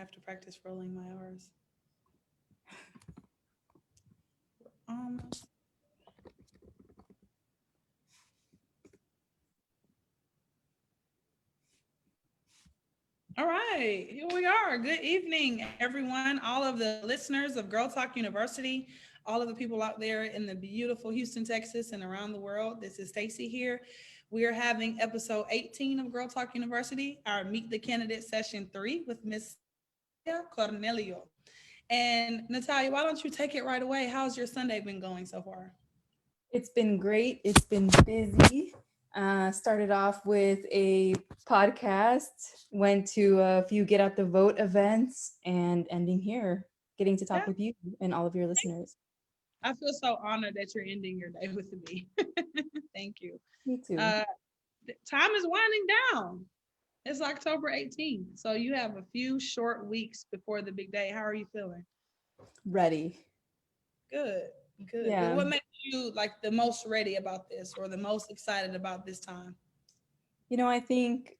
have to practice rolling my R's. All right, here we are. Good evening, everyone. All of the listeners of Girl Talk University, all of the people out there in the beautiful Houston, Texas, and around the world. This is Staci here. We are having episode 18 of Girl Talk University, our Meet the Candidate session 3 with Miss Cornelio. And Natalia, why don't you take it right away? How's your Sunday been going so far? It's been great. It's been busy. Started off with a podcast, went to a few Get Out the Vote events, and ending here, getting to talk Yeah, with you and all of your listeners. I feel so honored that you're ending your day with me. Thank you. Me too. Uh, Time is winding down. It's October 18th, so you have a few short weeks before the big day. How are you feeling? Ready. Good, good, good. Yeah. What makes you like the most ready about this or the most excited about this time? I think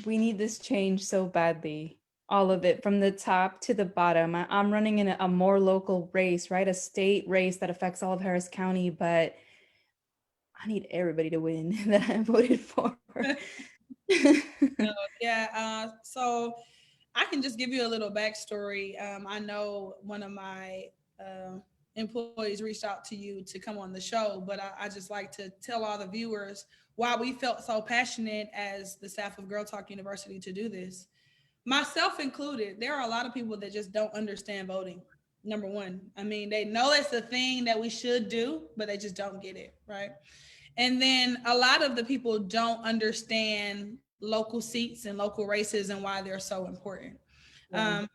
we need this change so badly. All of it from the top to the bottom. I'm running in a more local race, right? A state race that affects all of Harris County, but I need everybody to win that I voted for. No, yeah. So I can just give you a little backstory. I know one of my uh, employees reached out to you to come on the show, but I just like to tell all the viewers why we felt so passionate as the staff of Girl Talk University to do this. Myself included, there are a lot of people that just don't understand voting. Number one, I mean, they know it's a thing that we should do, but they just don't get it, right? And then a lot of the people don't understand local seats and local races and why they're so important. Yeah. Um,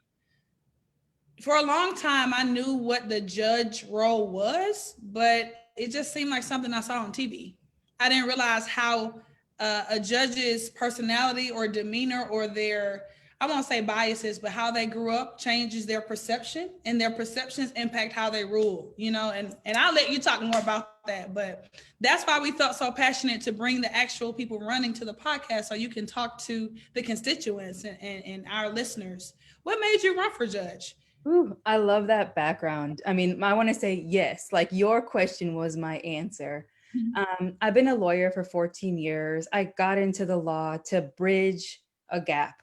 for a long time, I knew what the judge role was, but it just seemed like something I saw on TV. I didn't realize how a judge's personality or demeanor or their, I won't say biases, but how they grew up changes their perception, and their perceptions impact how they rule, and I'll let you talk more about that. But that's why we felt so passionate to bring the actual people running to the podcast so you can talk to the constituents and our listeners. What made you run for judge? Ooh, I love that background. I mean, I want to say yes, like your question was my answer. I've been a lawyer for 14 years. I got into the law to bridge a gap,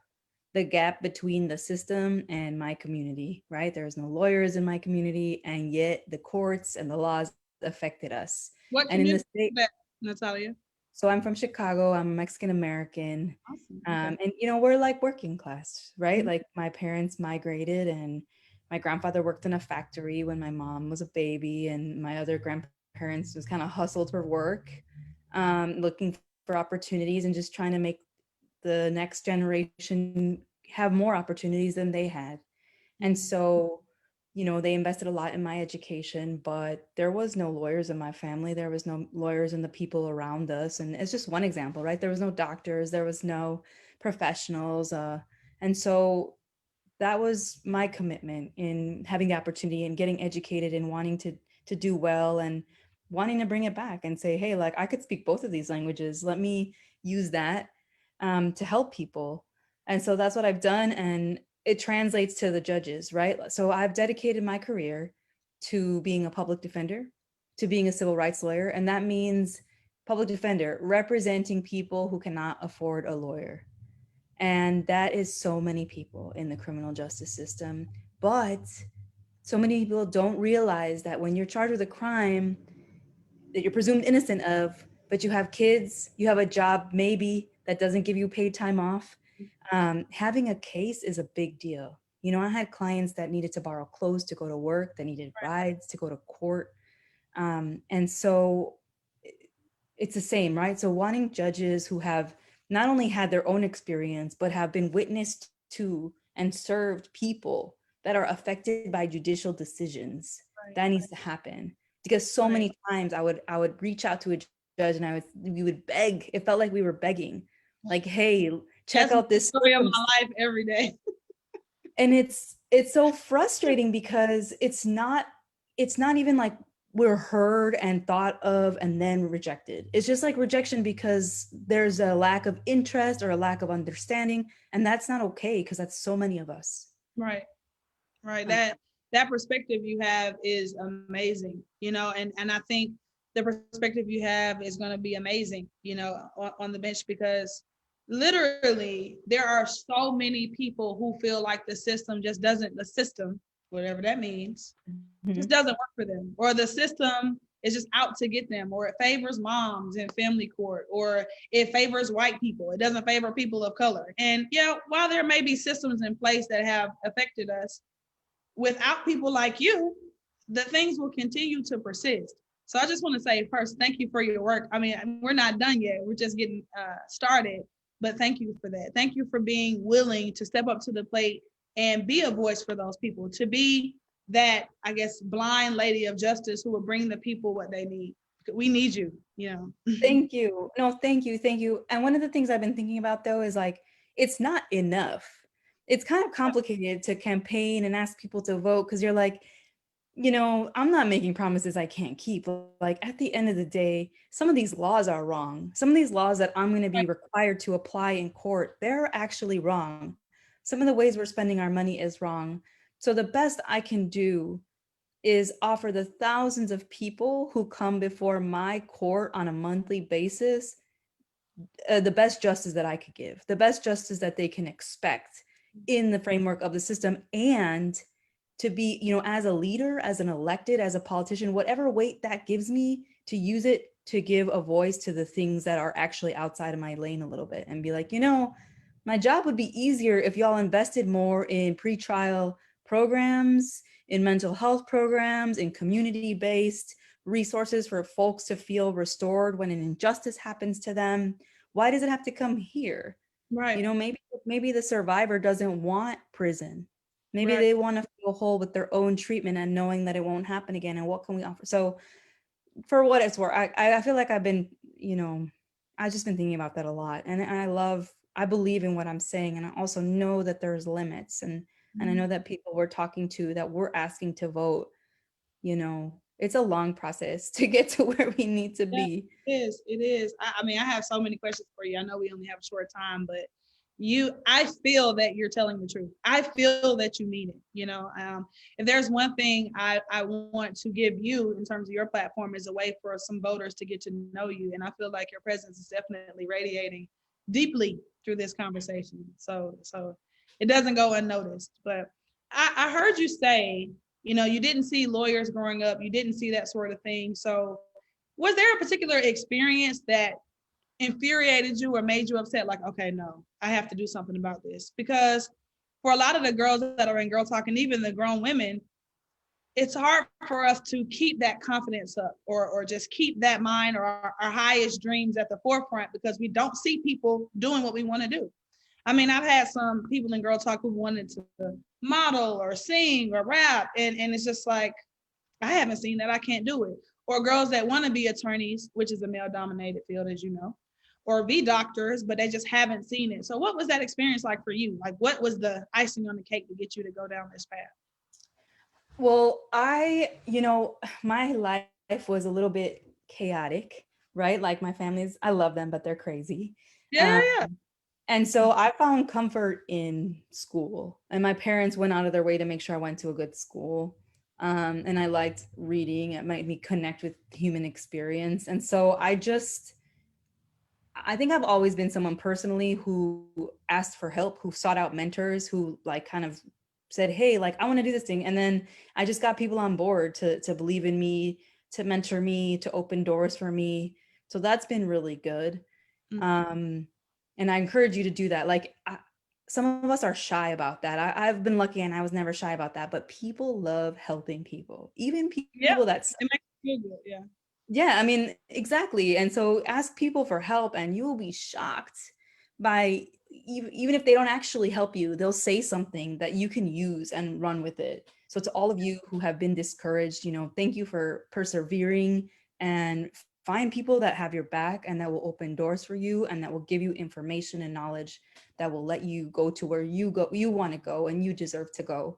the gap between the system and my community, right? There's no lawyers in my community, and yet the courts and the laws affected us. And What in the community state, is that, Natalia? so I'm from Chicago, I'm Mexican American. Awesome. Okay. And we're like working class, right? Mhm. Like my parents migrated, and my grandfather worked in a factory when my mom was a baby, and my other grandparents just kind of hustled for work, looking for opportunities and just trying to make the next generation have more opportunities than they had. And Mhm. so, they invested a lot in my education, but there was no lawyers in my family. There was no lawyers in the people around us. And it's just one example, right? There was no doctors, there was no professionals. And so that was my commitment in having the opportunity and getting educated and wanting to do well and wanting to bring it back and say, hey, like I could speak both of these languages. Let me use that to help people. And so that's what I've done. And it translates to the judges, right? So I've dedicated my career to being a public defender, to being a civil rights lawyer. And that means public defender, representing people who cannot afford a lawyer. And that is so many people in the criminal justice system. But so many people don't realize that when you're charged with a crime that you're presumed innocent of, but you have kids, you have a job maybe that doesn't give you paid time off, having a case is a big deal. I had clients that needed to borrow clothes to go to work, that needed rides to go to court. And so it's the same, right? So wanting judges who have not only had their own experience, but have been witness to and served people that are affected by judicial decisions, that Right, needs to happen. Because so right. many times I would reach out to a judge and we would beg. It felt like we were begging, like, hey, check That's out my this story of circumstance. my life every day. And it's so frustrating because it's not even like we're heard and thought of and then rejected. It's just like rejection because there's a lack of interest or a lack of understanding, and that's not okay because that's so many of us. Right. Right. Uh, That perspective you have is amazing, and I think the perspective you have is going to be amazing, on the bench, because literally there are so many people who feel like the system, whatever that means, just mhm. doesn't work for them, or the system is just out to get them, or it favors moms in family court, or it favors white people. It doesn't favor people of color. And while there may be systems in place that have affected us, without people like you, the things will continue to persist. So I just want to say first, thank you for your work. I mean, we're not done yet. We're just getting started. But thank you for that. Thank you for being willing to step up to the plate and be a voice for those people, to be that, I guess, blind lady of justice who will bring the people what they need. We need you. Thank you. No, thank you. Thank you. And one of the things I've been thinking about though is like, it's not enough. It's kind of complicated to campaign and ask people to vote because you're like, I'm not making promises I can't keep. Like at the end of the day, some of these laws are wrong. Some of these laws that I'm going to be required to apply in court, they're actually wrong. Some of the ways we're spending our money is wrong. So the best I can do is offer the thousands of people who come before my court on a monthly basis the best justice that I could give, the best justice that they can expect in the framework of the system, and to be, as a leader, as an elected, as a politician, whatever weight that gives me, to use it to give a voice to the things that are actually outside of my lane a little bit and be like, my job would be easier if y'all invested more in pretrial programs, in mental health programs, in community based resources for folks to feel restored when an injustice happens to them. Why does it have to come here? Right, Maybe the survivor doesn't want prison. Maybe right. they want to feel whole with their own treatment and knowing that it won't happen again. And what can we offer? So for what it's worth, I feel like I've been, I've just been thinking about that a lot. And I believe in what I'm saying. And I also know that there's limits. And I know that people we're talking to that we're asking to vote, it's a long process to get to where we need to Yeah, be. it is. It is. I mean, I have so many questions for you. I know we only have a short time, but I feel that you're telling the truth. I feel that you mean it. If there's one thing I want to give you in terms of your platform is a way for some voters to get to know you. And I feel like your presence is definitely radiating deeply through this conversation. So it doesn't go unnoticed. But I heard you say, you didn't see lawyers growing up, you didn't see that sort of thing. So was there a particular experience that infuriated you or made you upset? Like, okay, no, I have to do something about this. Because for a lot of the girls that are in Girl Talk, and even the grown women, it's hard for us to keep that confidence up, or just keep that mind or our highest dreams at the forefront, because we don't see people doing what we want to do. I mean, I've had some people in Girl Talk who wanted to model or sing or rap, and it's just like, I haven't seen that. I can't do it. Or girls that want to be attorneys, which is a male dominated field, as you know, or be doctors, but they just haven't seen it. So, what was that experience like for you? Like, what was the icing on the cake to get you to go down this path? Well, my life was a little bit chaotic, right? Like my family's, I love them, but they're crazy. Yeah, Um, yeah, and so I found comfort in school, and my parents went out of their way to make sure I went to a good school. And I liked reading. It made me connect with human experience. And so I think I've always been someone personally who asked for help, who sought out mentors, who like kind of said, "Hey, like I want to do this thing." And then I just got people on board to believe in me, to mentor me, to open doors for me. So that's been really good. yeah. Um, and I encourage you to do that. Some of us are shy about that. I've been lucky and I was never shy about that, but people love helping people, even people Yeah, that it makes you feel good. Yeah. yeah, I mean, exactly. And so ask people for help, and you will be shocked by even if they don't actually help you, they'll say something that you can use and run with it. So to all of you who have been discouraged, thank you for persevering, and find people that have your back and that will open doors for you and that will give you information and knowledge that will let you go to where you want to go and you deserve to go.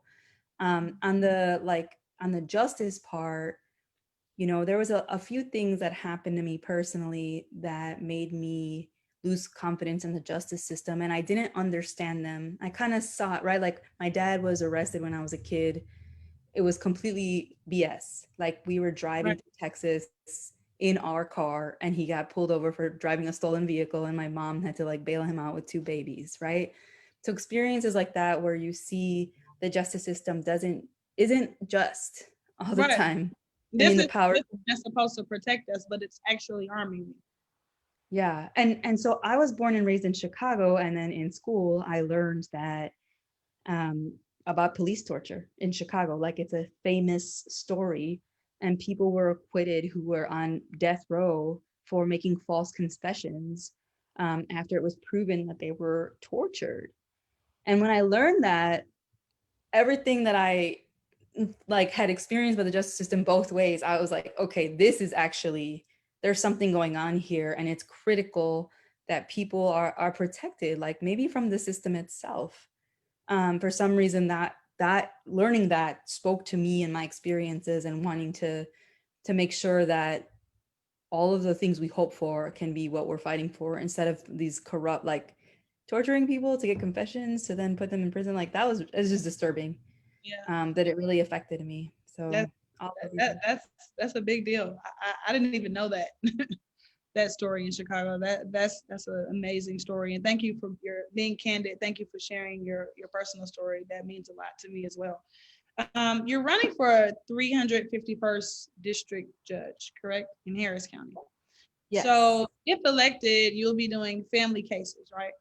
On the justice part, There was a few things that happened to me personally that made me lose confidence in the justice system, and I didn't understand them. I kind of saw it, right? Like my dad was arrested when I was a kid. It was completely BS. Like we were driving Right. through Texas in our car and he got pulled over for driving a stolen vehicle, and my mom had to like bail him out with two babies, right? So experiences like that where you see the justice system isn't just all the Right. time. I This mean, the is power. this is just supposed to protect us, but it's actually harming me. Yeah. And so I was born and raised in Chicago, and then in school I learned that um about police torture in Chicago. Like it's a famous story, and people were acquitted who were on death row for making false confessions after it was proven that they were tortured. And when I learned that, everything that I like had experienced with the justice system both ways, I was like, okay, this is actually, there's something going on here, and it's critical that people are protected, like maybe from the system itself. For some reason, that learning that spoke to me and my experiences, and wanting to make sure that all of the things we hope for can be what we're fighting for, instead of these corrupt, like torturing people to get confessions to then put them in prison. Like that was, it's just disturbing, Yeah. that it really affected me. That, So all of these. that's a big deal. I didn't even know that that story in Chicago. That's an amazing story, and thank you for your being candid. Thank you for sharing your personal story. That means a lot to me as well. You're running for a 351st district judge, correct, in Harris County. Yes. So if elected, you'll be doing family cases, right?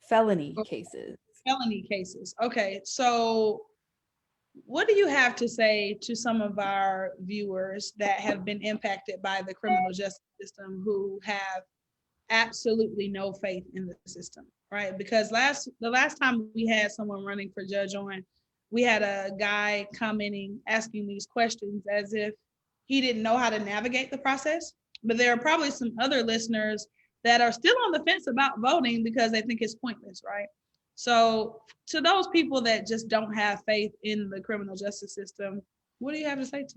Felony Or cases. felony cases. Okay, so what do you have to say to some of our viewers that have been impacted by the criminal justice system who have absolutely no faith in the system, right? Because the last time we had someone running for judge on, we had a guy commenting, asking these questions as if he didn't know how to navigate the process. But there are probably some other listeners that are still on the fence about voting because they think it's pointless, right? So, to those people that just don't have faith in the criminal justice system, what do you have to say to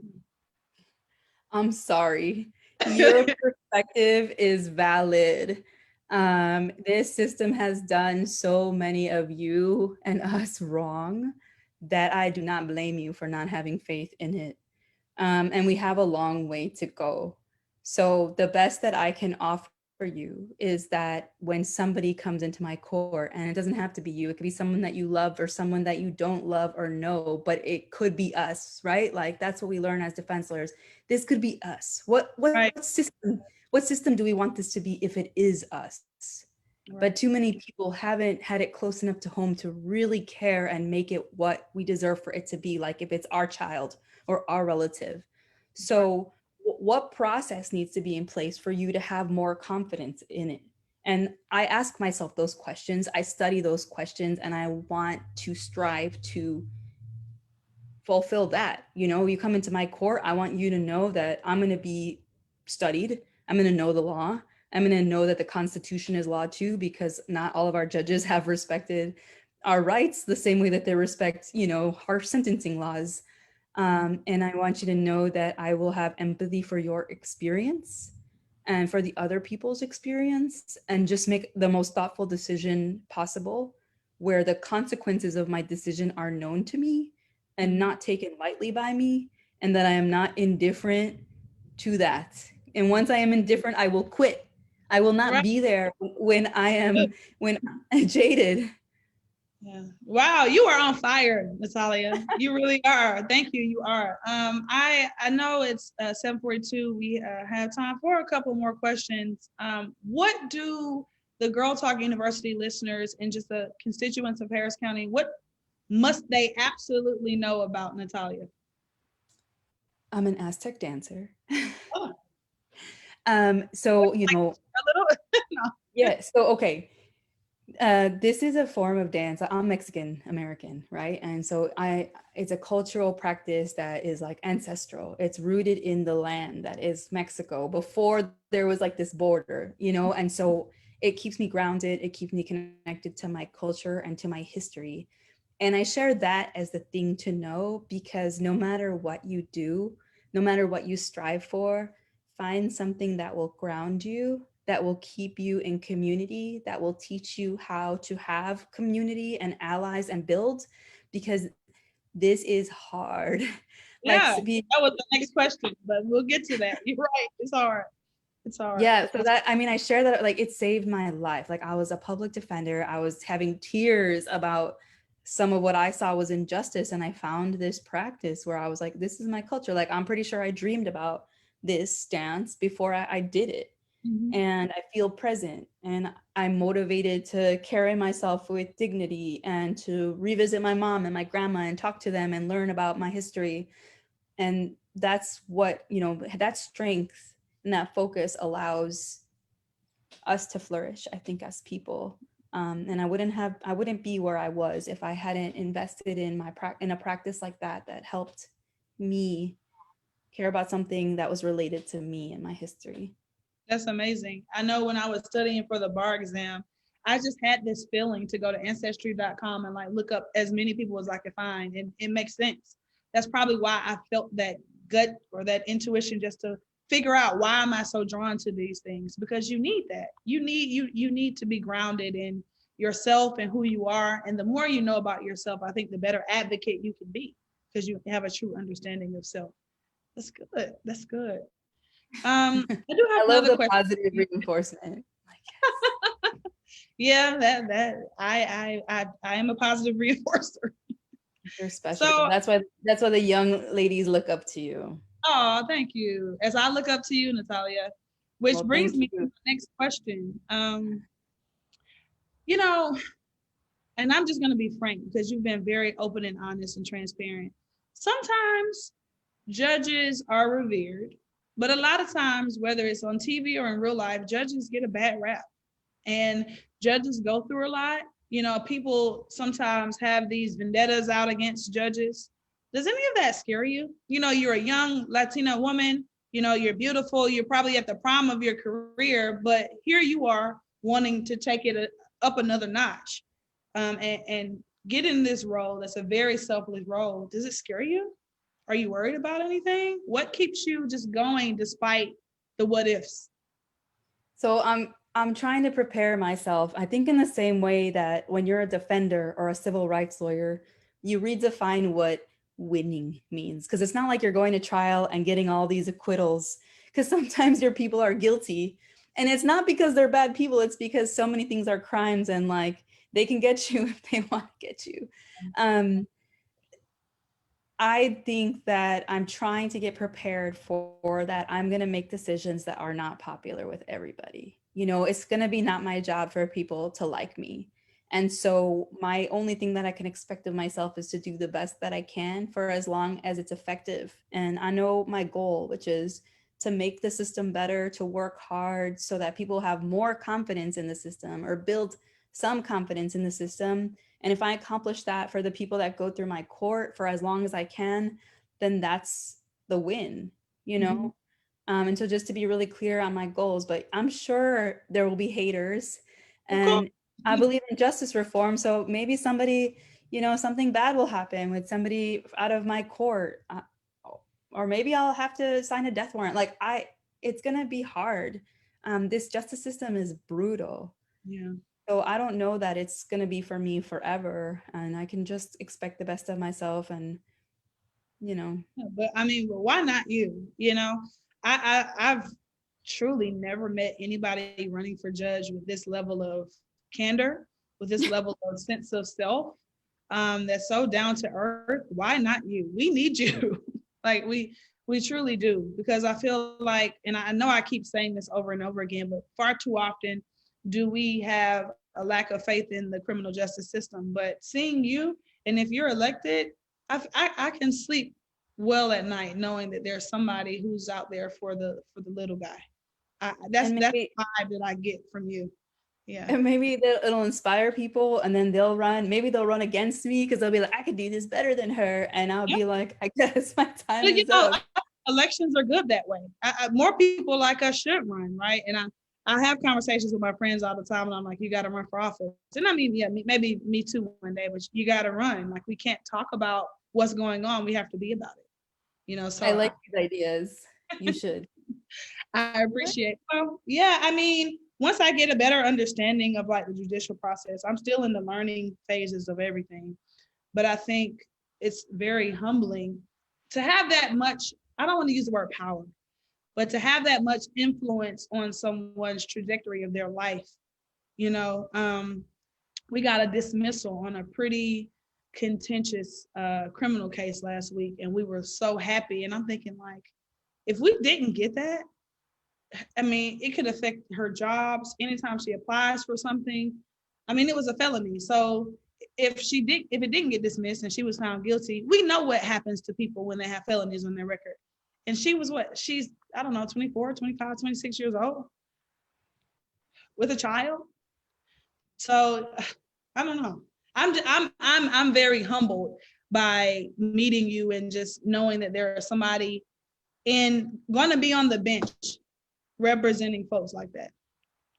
I'm sorry. Your them? perspective is valid. This system has done so many of you and us wrong that I do not blame you for not having faith in it. And we have a long way to go. So the best that I can offer you is that when somebody comes into my court, and it doesn't have to be you, it could be someone that you love or someone that you don't love or know, but it could be us, right? Like that's what we learn as defense lawyers. This could be us. What Right, system do we want this to be if it is us? But too right, many people haven't had it close enough to home to really care and make it what we deserve for it to be, like if it's our child or our relative. right. So what process needs to be in place for you to have more confidence in it? And I ask myself those questions, I study those questions, and I want to strive to fulfill that. You come into my court, I want you to know that I'm going to be studied, I'm going to know the law, I'm going to know that the Constitution is law too, because not all of our judges have respected our rights the same way that they respect, harsh sentencing laws. And I want you to know that I will have empathy for your experience and for the other people's experience, and just make the most thoughtful decision possible, where the consequences of my decision are known to me and Mhm. not taken lightly by me, and that I am not indifferent to that. And once I am indifferent, I will quit. I will not Right. be there when I'm jaded. Yeah. Wow, you are on fire, Natalia. You really are. Thank you. You are. I know it's 7:42. We have time for a couple more questions. What do the Girl Talk University listeners and just the constituents of Harris County, what must they absolutely know about Natalia? I'm an Aztec dancer. Oh, So, a little. No. yeah, so okay. This is a form of dance. I'm Mexican American, right? And so it's a cultural practice that is like ancestral. It's rooted in the land that is Mexico before there was like this border. And so it keeps me grounded. It keeps me connected to my culture and to my history. And I share that as the thing to know, because no matter what you do, no matter what you strive for, find something that will ground you, that will keep you in community, that will teach you how to have community and allies and build, because this is hard. Like Yeah, that was the next question, but we'll get to that. You're right. It's hard. It's hard. yeah, so that, I mean, I share that, like, it saved my life. Like, I was a public defender. I was having tears about some of what I saw was injustice, and I found this practice where I was like, this is my culture. Like, I'm pretty sure I dreamed about this stance before I did it. Mhm. And I feel present, and I'm motivated to carry myself with dignity and to revisit my mom and my grandma and talk to them and learn about my history. And that's what, that strength and that focus allows us to flourish, I think, as people. And I wouldn't be where I was if I hadn't invested in in a practice like that helped me care about something that was related to me and my history. That's amazing. I know when I was studying for the bar exam, I just had this feeling to go to ancestry.com and like look up as many people as I could find. And it makes sense. That's probably why I felt that gut or that intuition just to figure out why am I so drawn to these things, because you need that. You need to be grounded in yourself and who you are. And the more you know about yourself, I think the better advocate you can be because you have a true understanding of self. That's good. That's good. I do have I love another the question. positive reinforcement. Like, yes, Yeah, I am a positive reinforcer. you're special. So, That's why the young ladies look up to you. oh, thank you. As I look up to you, Natalia, which Well, brings thank me to you. the next question. You know, and I'm just gonna be frank because you've been very open and honest and transparent. Sometimes judges are revered, but a lot of times, whether it's on TV or in real life, judges get a bad rap. And judges go through a lot. You know, people sometimes have these vendettas out against judges. Does any of that scare you? You know, you're a young Latina woman, you know, you're beautiful, you're probably at the prime of your career, but here you are wanting to take it up another notch and get in this role that's a very selfless role. Does it scare you? Are you worried about anything? What keeps you just going despite the what ifs? So I'm trying to prepare myself. I think in the same way that when you're a defender or a civil rights lawyer, you redefine what winning means, because it's not like you're going to trial and getting all these acquittals, because sometimes your people are guilty, and it's not because they're bad people, it's because so many things are crimes, and like they can get you if they want to get you. Um I think that I'm trying to get prepared for that. I'm going to make decisions that are not popular with everybody. It's going to be not my job for people to like me. And so my only thing that I can expect of myself is to do the best that I can for as long as it's effective. And I know my goal, which is to make the system better, to work hard so that people have more confidence in the system or build some confidence in the system. And if I accomplish that for the people that go through my court for as long as I can, then that's the win, you Mhm. know? And so just to be really clear on my goals, but I'm sure there will be haters. Of course. And I believe in justice reform. So maybe somebody, something bad will happen with somebody out of my court. Or maybe I'll have to sign a death warrant. It's going to be hard. This justice system is brutal. Yeah. So I don't know that it's going to be for me forever. And I can just expect the best of myself and, you know, Yeah, but I mean, well, why not you? You know, I've truly never met anybody running for judge with this level of candor, with this level of sense of self, that's so down to earth. Why not you? We need you. like we truly do, because I feel like, and I know I keep saying this over and over again, but far too often do we have a lack of faith in the criminal justice system. But seeing you, and if you're elected, I can sleep well at night knowing that there's somebody who's out there for the little guy. and That's maybe the vibe that I get from you. Yeah. and maybe it'll inspire people, and then they'll run. Maybe they'll run against me because they'll be like, I could do this better than her. And I'll Yeah. be like, I guess my time But is up. elections are good that way. More people like us should run, right? And I have conversations with my friends all the time, and I'm like, you got to run for office. And I mean, yeah, maybe me too one day, but you got to run. Like we can't talk about what's going on. We have to be about it. So I like these ideas. You should. I appreciate. Well, yeah, I mean, once I get a better understanding of like the judicial process, I'm still in the learning phases of everything. But I think it's very humbling to have that much. I don't want to use the word power, but to have that much influence on someone's trajectory of their life. You know, we got a dismissal on a pretty contentious criminal case last week, and we were so happy. And I'm thinking, like, if we didn't get that, I mean, it could affect her jobs anytime she applies for something. I mean, it was a felony. So if it didn't get dismissed and she was found guilty, we know what happens to people when they have felonies on their record. And she was what? She's, I don't know, 24, 25, 26 years old with a child. So I don't know. I'm very humbled by meeting you and just knowing that there is somebody in going to be on the bench representing folks like that.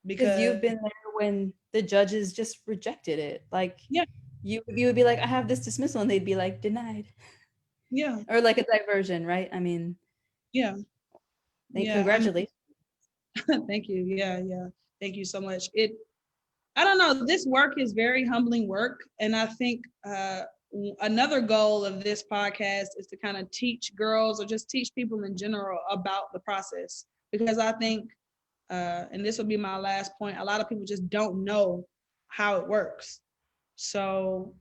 Because Because you've been there when the judges just rejected it. Like yeah, you would be like, I have this dismissal, and they'd be like, denied. yeah, Or like a diversion, right? I mean, yeah, thank yeah. I congratulations. mean, thank you. Yeah, yeah. Thank you so much. I don't know. This work is very humbling work, and I think another goal of this podcast is to kind of teach girls or just teach people in general about the process, because I think, and this will be my last point, a lot of people just don't know how it works. So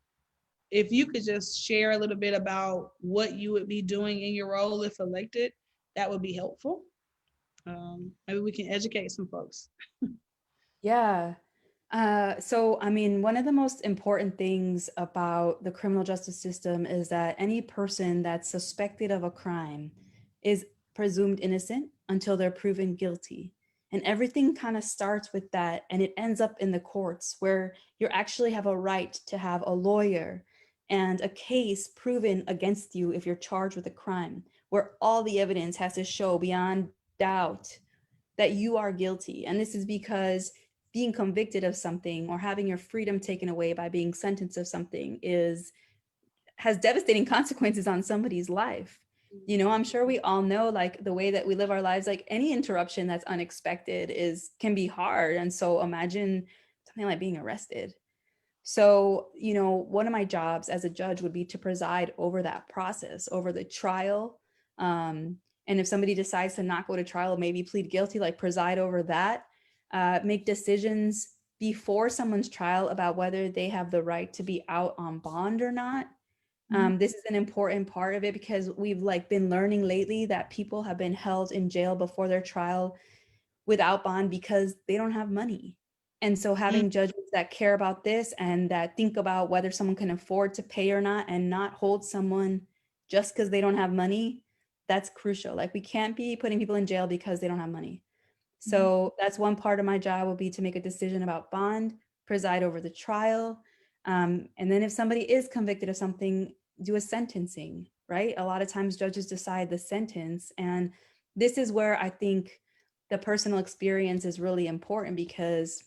if you could just share a little bit about what you would be doing in your role if elected, that would be helpful. Maybe we can educate some folks. Yeah. So, I mean, one of the most important things about the criminal justice system is that any person that's suspected of a crime is presumed innocent until they're proven guilty. And everything kind of starts with that, and it ends up in the courts where you actually have a right to have a lawyer and a case proven against you if you're charged with a crime, where all the evidence has to show beyond doubt that you are guilty. And this is because being convicted of something or having your freedom taken away by being sentenced of something is has devastating consequences on somebody's life. You know, I'm sure we all know like the way that we live our lives, like any interruption that's unexpected is can be hard. And so imagine something like being arrested. So, you know, one of my jobs as a judge would be to preside over that process, over the trial. And if somebody decides to not go to trial, maybe plead guilty, like preside over that, make decisions before someone's trial about whether they have the right to be out on bond or not. Mhm. This is an important part of it because we've like been learning lately that people have been held in jail before their trial without bond because they don't have money. And so Mm, having judges that care about this and that think about whether someone can afford to pay or not and not hold someone just because they don't have money, that's crucial. Like we can't be putting people in jail because they don't have money. mhm, So that's one part of my job will be to make a decision about bond, preside over the trial. And then if somebody is convicted of something, do a sentencing, right? A lot of times judges decide the sentence. And this is where I think the personal experience is really important because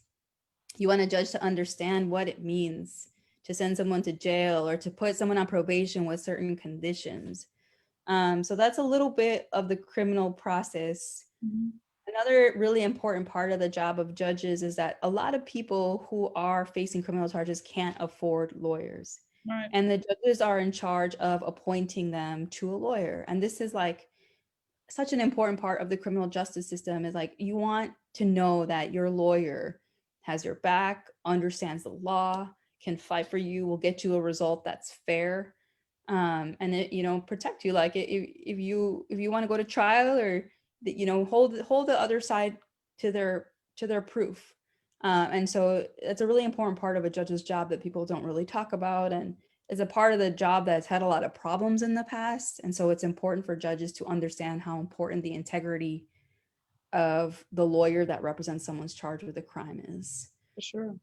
you want a judge to understand what it means to send someone to jail or to put someone on probation with certain conditions. So that's a little bit of the criminal process. mhm. Another really important part of the job of judges is that a lot of people who are facing criminal charges can't afford lawyers. Right. And the judges are in charge of appointing them to a lawyer. And this is like such an important part of the criminal justice system is like you want to know that your lawyer has your back, understands the law, can fight for you, will get you a result that's fair, and it you know protect you. Like if you want to go to trial or you know hold the other side to their proof. And so it's a really important part of a judge's job that people don't really talk about and is a part of the job that's had a lot of problems in the past. And so it's important for judges to understand how important the integrity of the lawyer that represents someone's charged with a crime is. For sure.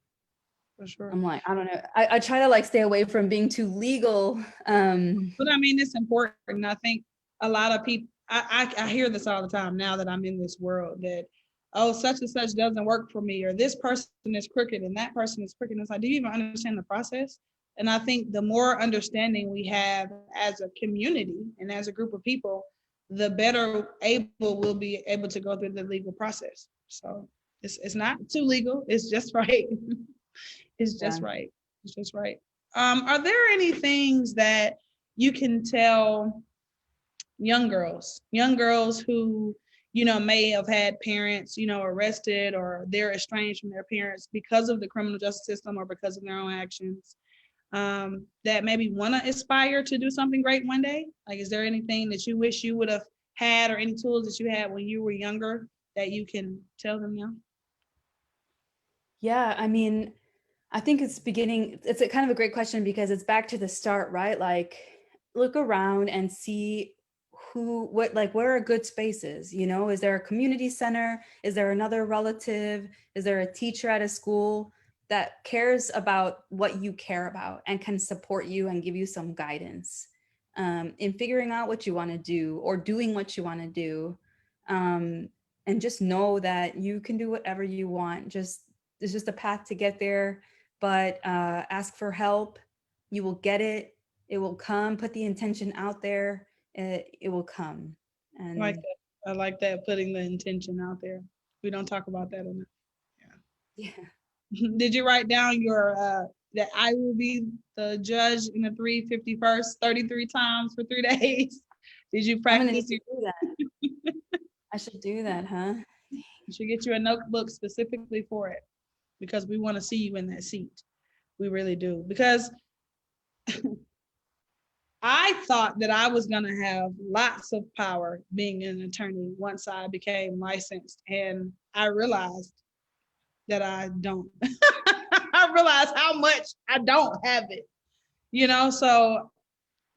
For sure. I'm like, I don't know. I try to like stay away from being too legal. But I mean, it's important. I think a lot of people, I hear this all the time now that I'm in this world that, oh, such and such doesn't work for me, or this person is crooked and that person is crooked. And it's like, do you even understand the process? And I think the more understanding we have as a community and as a group of people, the better able we'll be able to go through the legal process. So it's not too legal. It's just right. It's just Yeah. right. It's just right. Are there any things that you can tell young girls who, may have had parents, arrested, or they're estranged from their parents because of the criminal justice system or because of their own actions, that maybe want to aspire to do something great one day? Like, is there anything that you wish you would have had, or any tools that you had when you were younger that you can tell them now? Yeah, I mean, I think it's a kind of a great question because it's back to the start, right? Like look around and see what are good spaces, you know? Is there a community center? Is there another relative? Is there a teacher at a school that cares about what you care about and can support you and give you some guidance in figuring out what you want to do or doing what you want to do? Um, and just know that you can do whatever you want. Just It's just a path to get there, but ask for help. You will get it. It will come. Put the intention out there. It will come. I like And that. I like that, putting the intention out there. We don't talk about that enough. yeah, Yeah. Did you write down your that I will be the judge in the 351st 33 times for 3 days? Did you I'm gonna need practice? to do that. I should do that, huh? You should get you a notebook specifically for it, because we want to see you in that seat. We really do. Because I thought that I was going to have lots of power being an attorney once I became licensed. And I realized that I don't. I realized how much I don't have it, So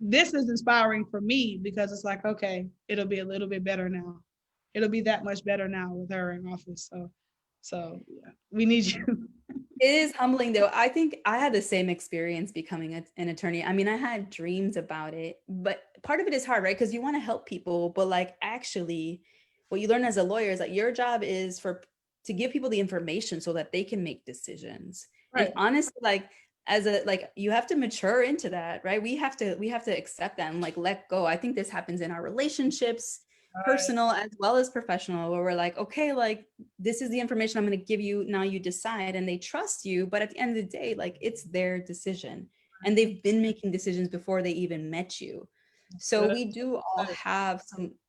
this is inspiring for me, because it's like, okay, it'll be a little bit better now. It'll be that much better now with her in office. So yeah, we need you. It is humbling though. I think I had the same experience becoming an attorney. I mean, I had dreams about it, but part of it is hard, right? Because you want to help people, but like actually, what you learn as a lawyer is that your job is for to give people the information so that they can make decisions. And Right. honestly, like as a like you have to mature into that, right? We have to accept that and like let go. I think this happens in our relationships, Right. personal as well as professional, where we're like, okay, like this is the information I'm going to give you. Now you decide, and they trust you. But at the end of the day, like it's their decision, and they've been making decisions before they even met you. That's So good. we do all Good. have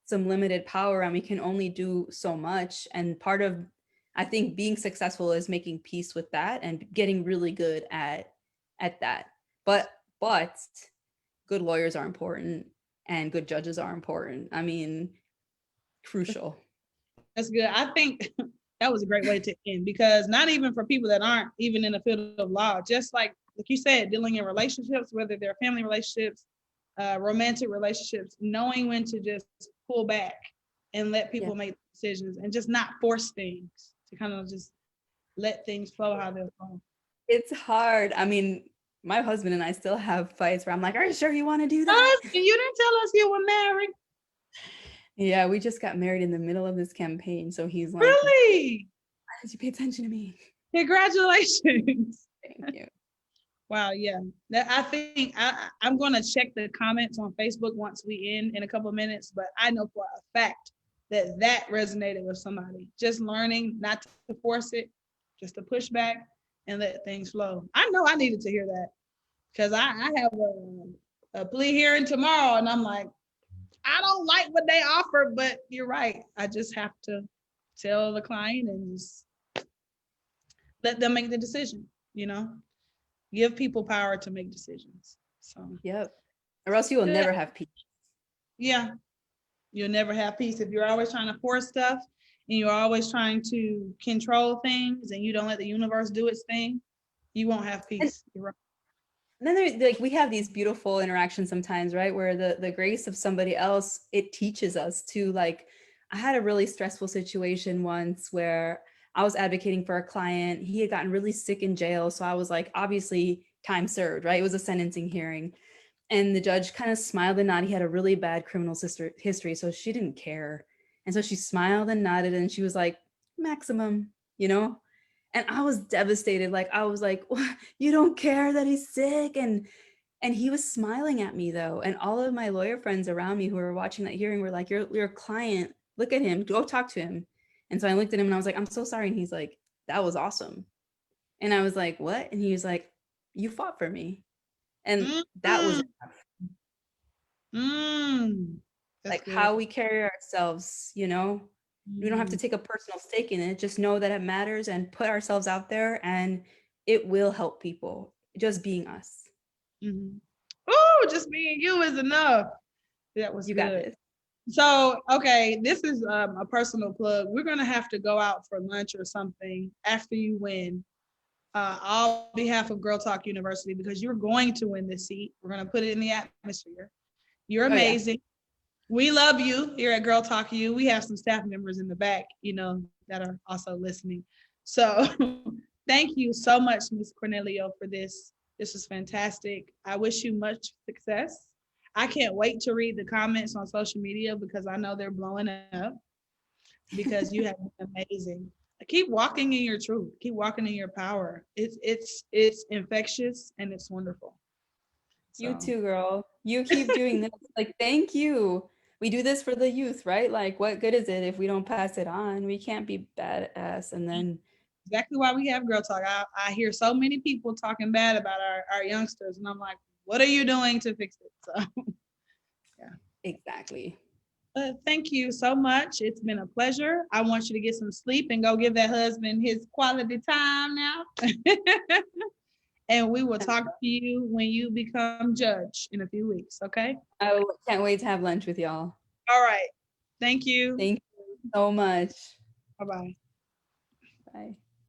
some limited power, and we can only do so much. And part of, I think, being successful is making peace with that and getting really good at that. But good lawyers are important, and good judges are important. I mean, crucial. That's good. I think that was a great way to end, because not even for people that aren't even in the field of law, just like you said, dealing in relationships, whether they're family relationships, romantic relationships, knowing when to just pull back and let Yeah. people make decisions, and just not force things, to kind of just let things flow how they're flowing. It's hard. I mean, my husband and I still have fights where I'm like, "Are you sure you want to do that?" Us, and you didn't tell us you were married. Yeah, we just got married in the middle of this campaign, so he's like, "Why Really? did you pay attention to me?" Congratulations. Thank you. Wow, yeah. I think I'm going to check the comments on Facebook once we end in a couple of minutes, but I know for a fact that that resonated with somebody. Just learning not to force it, just to push back and let things flow. I know I needed to hear that, because I have a plea hearing tomorrow, and I'm like, I don't like what they offer, but you're right. I just have to tell the client and just let them make the decision, you know? Give people power to make decisions. So Yep. Or else you will good. never have peace. Yeah, you'll never have peace if you're always trying to force stuff, and you're always trying to control things, and you don't let the universe do its thing. You won't have And peace. You're right. then like we have these beautiful interactions sometimes, right? Where the grace of somebody else, it teaches us to like I had a really stressful situation once where I was advocating for a client. He had gotten really sick in jail, so I was like obviously time served, right? It was a sentencing hearing. And the judge kind of smiled and nodded. He had a really bad criminal history, so she didn't care. And so she smiled and nodded, and she was like, maximum, you know? And I was devastated. Like I was like, you don't care that he's sick? And he was smiling at me though. And all of my lawyer friends around me who were watching that hearing were like, you're a client. Look at him. Go talk to him. And so I looked at him and I was like, I'm so sorry. And he's like, that was awesome. And I was like, what? And he was like, you fought for me. And that was Mm, mm. That's like good. how we carry ourselves, you know? We don't have to Mm, take a personal stake in it. Just know that it matters and put ourselves out there and it will help people. Just being us. mm-hmm. Oh, just me and you is enough. That was You got good. this. So, okay, this is a personal plug. We're gonna have to go out for lunch or something after you win, on behalf of Girl Talk University, because you're going to win this seat. We're gonna put it in the atmosphere. You're Oh yeah. amazing. We love you here at Girl Talk You. We have some staff members in the back, that are also listening. So, thank you so much, Ms. Cornelio, for this. This is fantastic. I wish you much success. I can't wait to read the comments on social media because I know they're blowing up because you have been amazing. Keep walking in your truth. Keep walking in your power. It's infectious and it's wonderful. You So too, girl. You keep doing this. Like, thank you. We do this for the youth, right? Like, what good is it if we don't pass it on? We can't be badass and then exactly why we have Girl Talk. I hear so many people talking bad about our youngsters, and I'm like, what are you doing to fix it? So yeah. exactly. But thank you so much. It's been a pleasure. I want you to get some sleep and go give that husband his quality time now. And we will talk to you when you become judge in a few weeks. Okay. I can't wait to have lunch with y'all. All right. Thank you. Thank you so much. Bye bye. Bye.